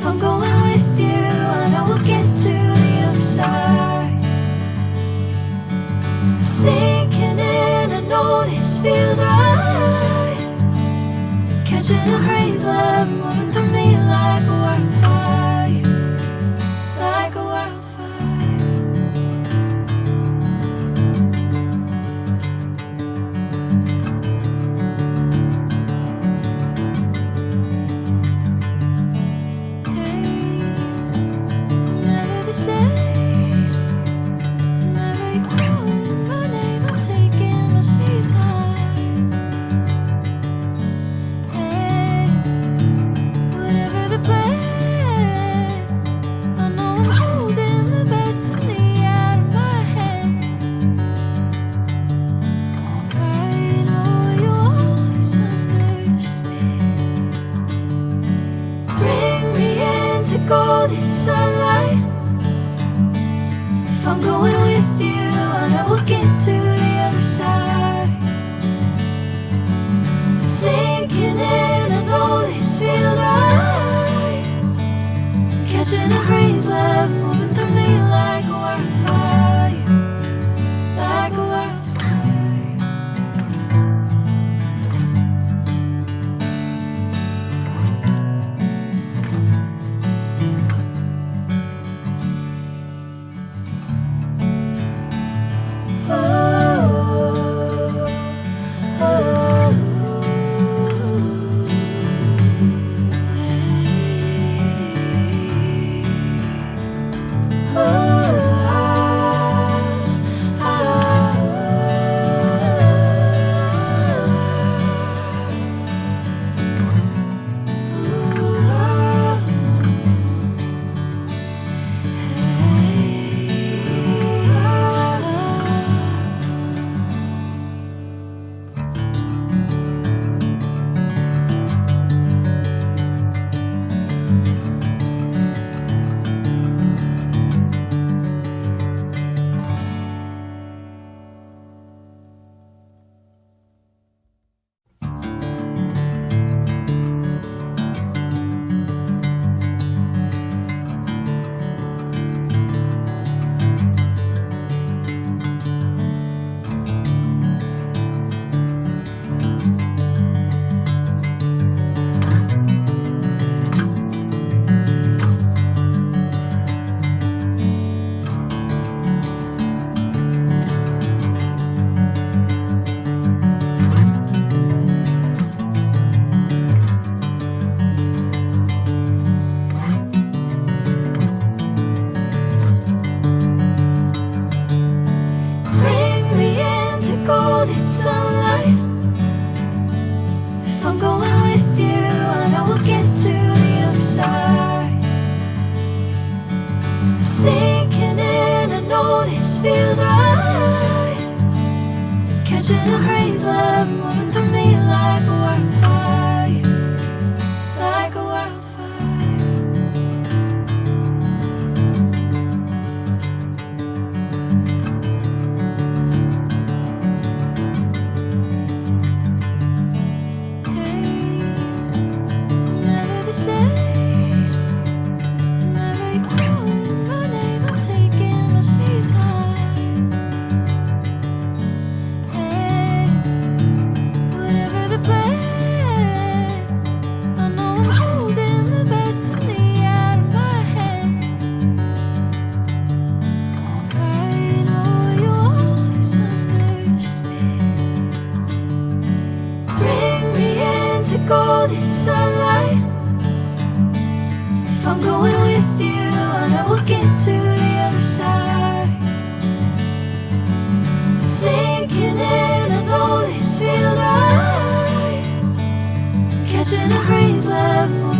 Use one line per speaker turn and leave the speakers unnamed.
If I'm going with you, I know we'll get to the other side. Sinking in, I know this feels right. Catching a crazy love, moving through me like a wildfire, like a wildfire. Hey, I'm never the same. Whenever you're calling my name, I'm taking my sweet time. Hey, whatever the plan, I know I'm holding the best of me out of my hand. I know you always understand. Bring me into golden sunlight. If I'm going with you, I know we'll get to the other side. Sinking in, I know this feels right. Catching a crazy love, moving through me like a wildfire, like a wildfire. Bring me into golden sunlight. If I'm going with you, I know we'll get to the other side. Sinking in, I know this feels right. Catching a crazy love, moving through me like a wildfire, like a wildfire. Hey, I'm never the same. Whenever you're calling my name, I'm taking my sweet time. Hey, whatever the plan, I know I'm holding the best of me out of my hand. I know you always understand. Bring me into golden sunlight. If I'm going with you, I know we'll get to the other side. Sinking in, I know this feels right. Catching a crazy love, moving